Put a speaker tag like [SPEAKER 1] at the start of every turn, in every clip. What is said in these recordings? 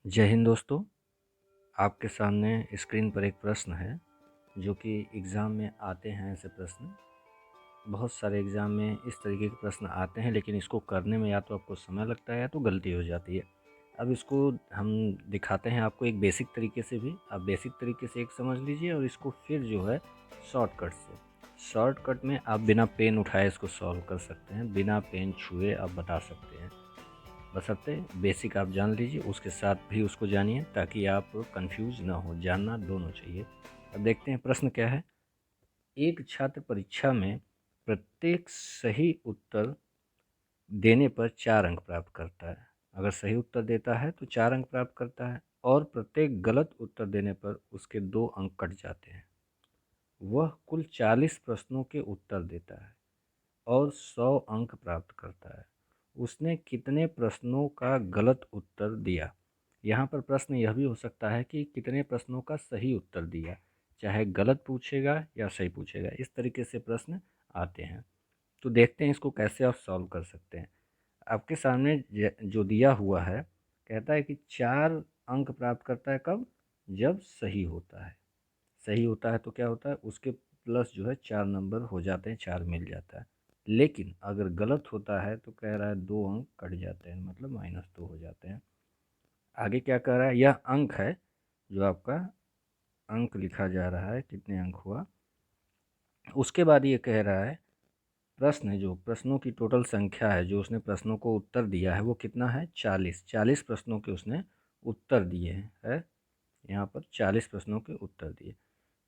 [SPEAKER 1] जय हिंद दोस्तों। आपके सामने स्क्रीन पर एक प्रश्न है जो कि एग्ज़ाम में आते हैं। ऐसे प्रश्न बहुत सारे एग्ज़ाम में इस तरीके के प्रश्न आते हैं, लेकिन इसको करने में या तो आपको समय लगता है या तो गलती हो जाती है। अब इसको हम दिखाते हैं आपको एक बेसिक तरीके से भी। आप बेसिक तरीके से एक समझ लीजिए और इसको फिर जो है शॉर्टकट में आप बिना पेन उठाए इसको सॉल्व कर सकते हैं, बिना पेन छुए आप बता सकते हैं। बशर्ते बेसिक आप जान लीजिए, उसके साथ भी उसको जानिए ताकि आप कंफ्यूज ना हो। जानना दोनों चाहिए। अब देखते हैं प्रश्न क्या है। एक छात्र परीक्षा में प्रत्येक सही उत्तर देने पर 4 अंक प्राप्त करता है। अगर सही उत्तर देता है तो 4 अंक प्राप्त करता है, और प्रत्येक गलत उत्तर देने पर उसके 2 अंक कट जाते हैं। वह कुल 40 प्रश्नों के उत्तर देता है और 100 अंक प्राप्त करता है। उसने कितने प्रश्नों का गलत उत्तर दिया? यहाँ पर प्रश्न यह भी हो सकता है कि कितने प्रश्नों का सही उत्तर दिया, चाहे गलत पूछेगा या सही पूछेगा। इस तरीके से प्रश्न आते हैं। तो देखते हैं इसको कैसे आप सॉल्व कर सकते हैं। आपके सामने जो दिया हुआ है, कहता है कि 4 अंक प्राप्त करता है कब? जब सही होता है। सही होता है तो क्या होता है, उसके प्लस जो है 4 नंबर हो जाते हैं, 4 मिल जाता है। लेकिन अगर गलत होता है तो कह रहा है 2 अंक कट जाते हैं, मतलब -2 हो जाते हैं। आगे क्या कह रहा है, यह अंक है जो आपका अंक लिखा जा रहा है, कितने अंक हुआ। उसके बाद ये कह रहा है प्रश्न, जो प्रश्नों की टोटल संख्या है, जो उसने प्रश्नों को उत्तर दिया है वो कितना है? 40 प्रश्नों के उसने उत्तर दिए हैं, है यहाँ पर 40 प्रश्नों के उत्तर दिए।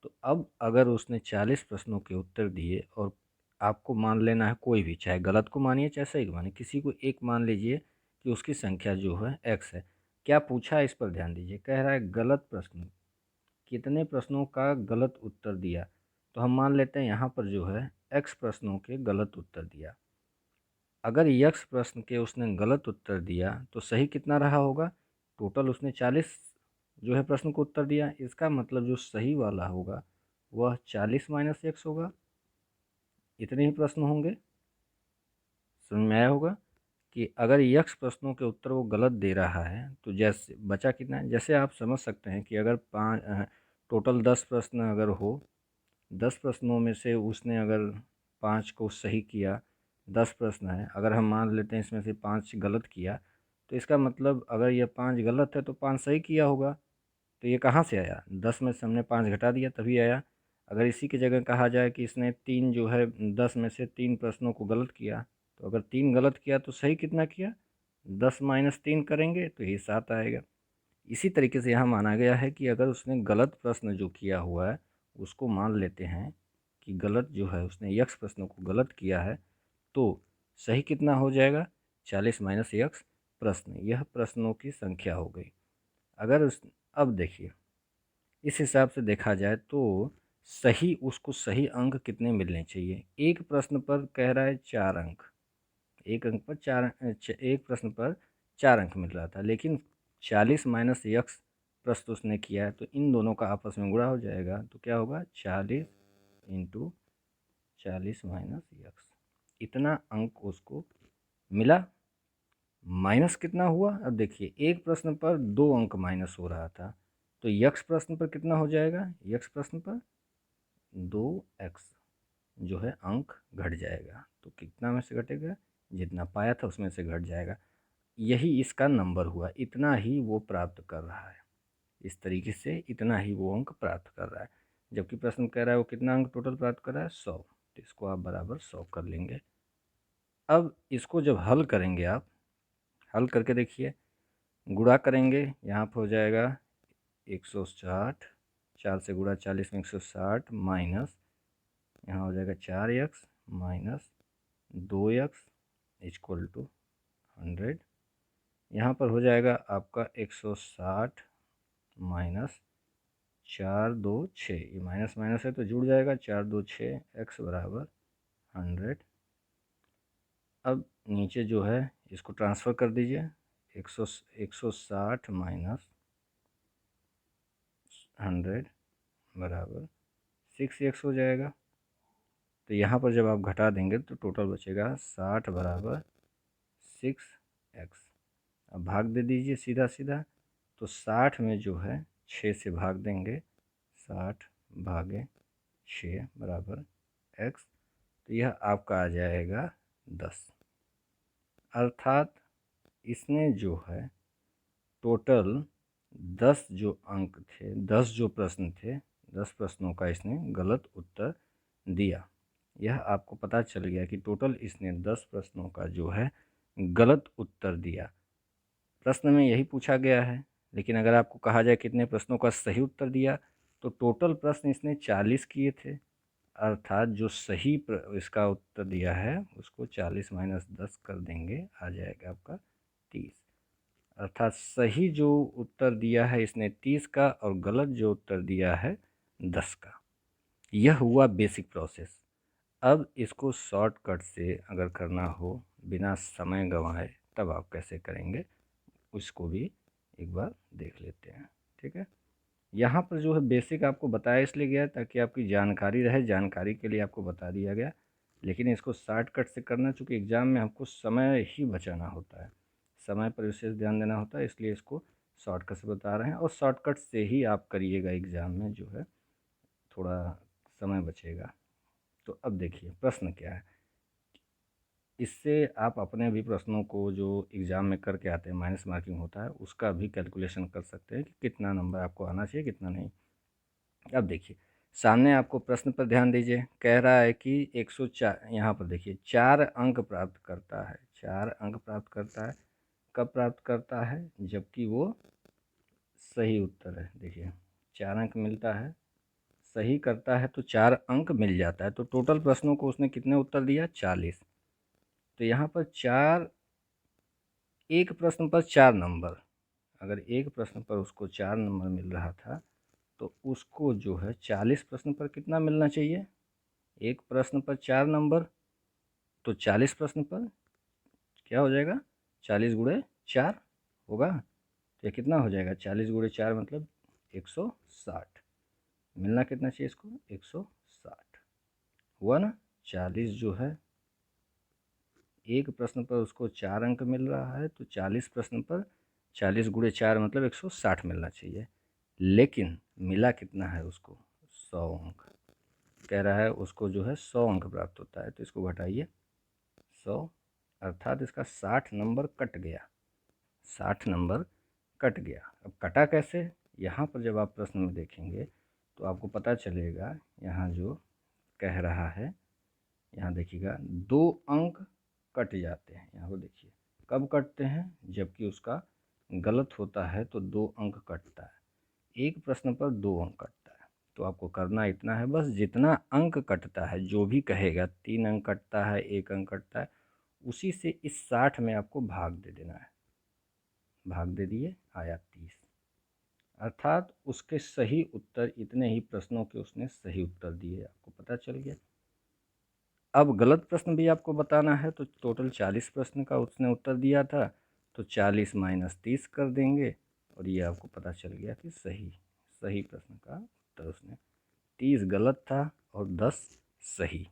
[SPEAKER 1] तो अब अगर उसने 40 प्रश्नों के उत्तर दिए और आपको मान लेना है कोई भी, चाहे गलत को मानिए चाहे सही को मानिए, किसी को एक मान लीजिए कि उसकी संख्या जो है x है। क्या पूछा है इस पर ध्यान दीजिए। कह रहा है गलत प्रश्न, कितने प्रश्नों का गलत उत्तर दिया। तो हम मान लेते हैं यहाँ पर जो है x प्रश्नों के गलत उत्तर दिया। अगर यक्स प्रश्न के उसने गलत उत्तर दिया तो सही कितना रहा होगा? टोटल उसने 40 जो है प्रश्न को उत्तर दिया, इसका मतलब जो सही वाला होगा वह 40 माइनस एक्स होगा। इतने ही प्रश्न होंगे। समझ में आया होगा कि अगर यक्स प्रश्नों के उत्तर वो गलत दे रहा है तो जैसे बचा कितना है। जैसे आप समझ सकते हैं कि अगर टोटल 10 प्रश्न अगर हो, 10 प्रश्नों में से उसने अगर 5 को सही किया, 10 प्रश्न है, अगर हम मान लेते हैं इसमें से 5 गलत किया, तो इसका मतलब अगर ये 5 गलत है तो 5 सही किया होगा। तो ये कहाँ से आया? 10 में से हमने 5 घटा दिया तभी आया। अगर इसी की जगह कहा जाए कि इसने 3 जो है 10 में से 3 प्रश्नों को गलत किया, तो अगर 3 गलत किया तो सही कितना किया? 10 माइनस 3 करेंगे तो ये 7 आएगा। इसी तरीके से यहाँ माना गया है कि अगर उसने गलत प्रश्न जो किया हुआ है उसको मान लेते हैं कि गलत जो है, उसने यक्स प्रश्नों को गलत किया है, तो सही कितना हो जाएगा? 40 माइनस यक्स प्रश्न, यह प्रश्नों की संख्या हो गई। अगर उस अब देखिए, इस हिसाब से देखा जाए तो सही, उसको सही अंक कितने मिलने चाहिए? एक प्रश्न पर कह रहा है 4 अंक, एक अंक पर एक प्रश्न पर 4 अंक मिल रहा था, लेकिन 40 माइनस यक्स प्रश्न उसने किया है, तो इन दोनों का आपस में गुणा हो जाएगा तो क्या होगा? 40 इंटू 40 माइनस यक्स, इतना अंक उसको मिला। माइनस कितना हुआ? अब देखिए, एक प्रश्न पर 2 अंक माइनस हो रहा था, तो यक्स प्रश्न पर कितना हो जाएगा? यक्स प्रश्न पर 2x जो है अंक घट जाएगा। तो कितना में से घटेगा? जितना पाया था उसमें से घट जाएगा। यही इसका नंबर हुआ, इतना ही वो प्राप्त कर रहा है। इस तरीके से इतना ही वो अंक प्राप्त कर रहा है। जबकि प्रश्न कह रहा है वो कितना अंक टोटल प्राप्त कर रहा है? 100। तो इसको आप बराबर 100 कर लेंगे। अब इसको जब हल करेंगे, आप हल करके देखिए, गुणा करेंगे, यहाँ पर हो जाएगा 160, 4 से गुणा 40 में 160, माइनस यहाँ हो जाएगा 4x minus 2x equal to 100। यहाँ पर हो जाएगा आपका 160 माइनस 4 2 6, ये माइनस माइनस है तो जुड़ जाएगा, 4 2 6, x बराबर 100। अब नीचे जो है इसको ट्रांसफ़र कर दीजिए, 160 माइनस 100 बराबर 6x हो जाएगा। तो यहाँ पर जब आप घटा देंगे तो टोटल बचेगा 60 बराबर 6x। अब भाग दे दीजिए सीधा सीधा, तो 60 में जो है 6 से भाग देंगे, 60 भागे 6 बराबर x, तो यह आपका आ जाएगा 10। अर्थात इसने जो है टोटल 10 जो अंक थे, 10 जो प्रश्न थे, 10 प्रश्नों का इसने गलत उत्तर दिया। यह आपको पता चल गया कि टोटल इसने 10 प्रश्नों का जो है गलत उत्तर दिया। प्रश्न में यही पूछा गया है, लेकिन अगर आपको कहा जाए कितने प्रश्नों का सही उत्तर दिया, तो टोटल प्रश्न इसने 40 किए थे। अर्थात जो सही इसका उत्तर दिया है उसको 40 माइनस 10 कर देंगे, आ जाएगा आपका 30। अर्थात सही जो उत्तर दिया है इसने 30 का और गलत जो उत्तर दिया है 10 का। यह हुआ बेसिक प्रोसेस। अब इसको शॉर्टकट से अगर करना हो बिना समय गंवाए, तब आप कैसे करेंगे उसको भी एक बार देख लेते हैं। ठीक है, यहाँ पर जो है बेसिक आपको बताया इसलिए गया ताकि आपकी जानकारी रहे, जानकारी के लिए आपको बता दिया गया। लेकिन इसको शॉर्टकट से करना, चूँकि एग्ज़ाम में हमको समय ही बचाना होता है, समय पर विशेष ध्यान देना होता है, इसलिए इसको शॉर्टकट से बता रहे हैं। और शॉर्टकट से ही आप करिएगा, एग्ज़ाम में जो है थोड़ा समय बचेगा। तो अब देखिए प्रश्न क्या है, इससे आप अपने भी प्रश्नों को जो एग्ज़ाम में करके आते हैं, माइनस मार्किंग होता है, उसका भी कैलकुलेशन कर सकते हैं कि कितना नंबर आपको आना चाहिए, कितना नहीं। अब देखिए सामने आपको प्रश्न पर ध्यान दीजिए, कह रहा है कि 104, यहाँ पर देखिए 4 अंक प्राप्त करता है, 4 अंक प्राप्त करता है। कब प्राप्त करता है? जबकि वो सही उत्तर है। देखिए 4 अंक मिलता है, सही करता है तो 4 अंक मिल जाता है। तो टोटल प्रश्नों को उसने कितने उत्तर दिया? 40। तो यहाँ पर 4, एक प्रश्न पर 4 नंबर, अगर एक प्रश्न पर उसको 4 नंबर मिल रहा था, तो उसको जो है 40 प्रश्न पर कितना मिलना चाहिए? एक प्रश्न पर 4 नंबर, तो 40 प्रश्न पर क्या हो जाएगा? 40 गुणे 4 होगा। तो ये कितना हो जाएगा? 40 गुणे 4 मतलब 160। मिलना कितना चाहिए इसको? 160 हुआ ना। 40 जो है, एक प्रश्न पर उसको 4 अंक मिल रहा है, तो 40 प्रश्न पर 40 गुणे 4 मतलब 160 मिलना चाहिए। लेकिन मिला कितना है उसको? 100 अंक। कह रहा है उसको जो है 100 अंक प्राप्त होता है, तो इसको घटाइए 100, अर्थात इसका 60 नंबर कट गया, 60 नंबर कट गया। अब कटा कैसे? यहाँ पर जब आप प्रश्न में देखेंगे तो आपको पता चलेगा, यहाँ जो कह रहा है, यहाँ देखिएगा 2 अंक कट जाते हैं। यहाँ पर देखिए कब कटते हैं? जबकि उसका गलत होता है तो 2 अंक कटता है। एक प्रश्न पर 2 अंक कटता है, तो आपको करना इतना है बस, जितना अंक कटता है, जो भी कहेगा 3 अंक कटता है, 1 अंक कटता है, उसी से इस 60 में आपको भाग दे देना है। भाग दे दिए, आया 30। अर्थात उसके सही उत्तर, इतने ही प्रश्नों के उसने सही उत्तर दिए, आपको पता चल गया। अब गलत प्रश्न भी आपको बताना है, तो टोटल 40 प्रश्न का उसने उत्तर दिया था, तो 40 माइनस 30 कर देंगे, और ये आपको पता चल गया कि सही प्रश्न का उत्तर उसने 30 गलत था और 10 सही।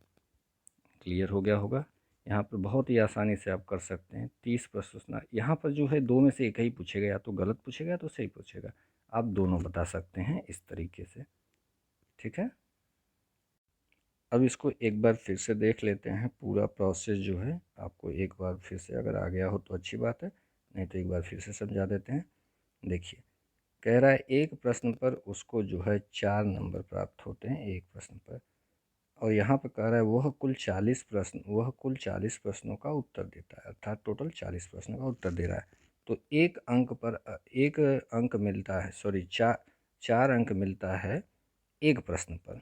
[SPEAKER 1] क्लियर हो गया होगा। यहाँ पर बहुत ही आसानी से आप कर सकते हैं। 30 प्रश्न यहाँ पर जो है, दो में से एक ही पूछेगा, या तो गलत पूछेगा या तो सही पूछेगा। आप दोनों बता सकते हैं इस तरीके से। ठीक है, अब इसको एक बार फिर से देख लेते हैं। पूरा प्रोसेस जो है आपको एक बार फिर से अगर आ गया हो तो अच्छी बात है, नहीं तो एक बार फिर से समझा देते हैं। देखिए कह रहा है एक प्रश्न पर उसको जो है 4 नंबर प्राप्त होते हैं, एक प्रश्न पर। और यहाँ पर कह रहा है वह कुल 40 प्रश्नों का उत्तर देता है, अर्थात टोटल 40 प्रश्नों का उत्तर दे रहा है। तो एक अंक पर एक अंक मिलता है, सॉरी 4 अंक मिलता है एक प्रश्न पर।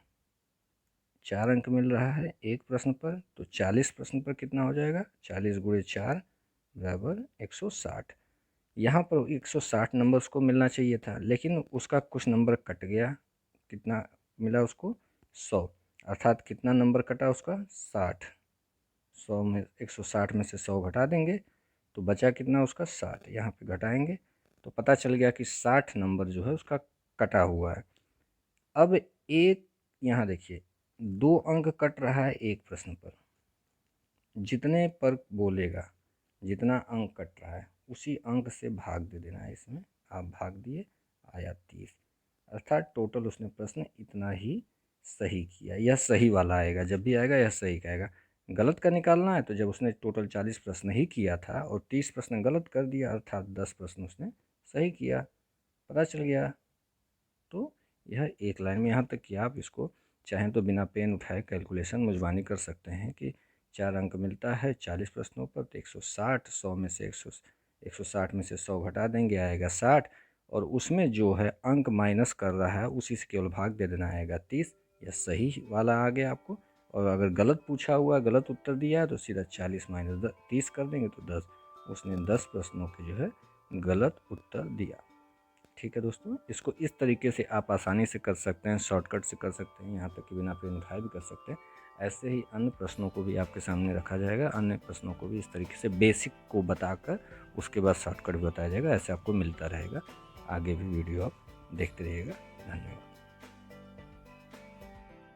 [SPEAKER 1] 4 अंक मिल रहा है एक प्रश्न पर, तो 40 प्रश्न पर कितना हो जाएगा? 40 गुणे 4 बराबर 160। यहाँ पर 160 नंबर उसको मिलना चाहिए था, लेकिन उसका कुछ नंबर कट गया। कितना मिला उसको? 100। अर्थात कितना नंबर कटा उसका? 60। 100 में 160 में से 100 घटा देंगे तो बचा कितना उसका? 60। यहाँ पे घटाएंगे तो पता चल गया कि 60 नंबर जो है उसका कटा हुआ है। अब एक, यहाँ देखिए 2 अंक कट रहा है एक प्रश्न पर। जितने पर बोलेगा, जितना अंक कट रहा है उसी अंक से भाग दे देना है, इसमें आप भाग दिए, आया 30। अर्थात टोटल उसने प्रश्न इतना ही सही किया। यह सही वाला आएगा, जब भी आएगा यह सही का आएगा। गलत का निकालना है तो जब उसने टोटल 40 प्रश्न ही किया था और 30 प्रश्न गलत कर दिया, अर्थात 10 प्रश्न उसने सही किया, पता चल गया। तो यह एक लाइन में यहाँ तक कि आप इसको चाहें तो बिना पेन उठाए कैलकुलेशन मुजबानी कर सकते हैं कि 4 अंक मिलता है 40 प्रश्नों पर, तो 160, 100 में से 160 में से 100 घटा देंगे, आएगा 60, और उसमें जो है अंक माइनस कर रहा है उसी से केवल भाग दे देना, आएगा 30। यह सही वाला आ गया आपको। और अगर गलत पूछा हुआ, गलत उत्तर दिया है तो सीधा 40 माइनस 30 कर देंगे तो 10। उसने 10 प्रश्नों के जो है गलत उत्तर दिया। ठीक है दोस्तों, इसको इस तरीके से आप आसानी से कर सकते हैं, शॉर्टकट से कर सकते हैं, यहाँ तक कि बिना पेन उठाए भी कर सकते हैं। ऐसे ही अन्य प्रश्नों को भी आपके सामने रखा जाएगा, अन्य प्रश्नों को भी इस तरीके से बेसिक को बताकर उसके बाद शॉर्टकट भी बताया जाएगा। ऐसे आपको मिलता रहेगा। आगे भी वीडियो आप देखते रहिएगा। धन्यवाद।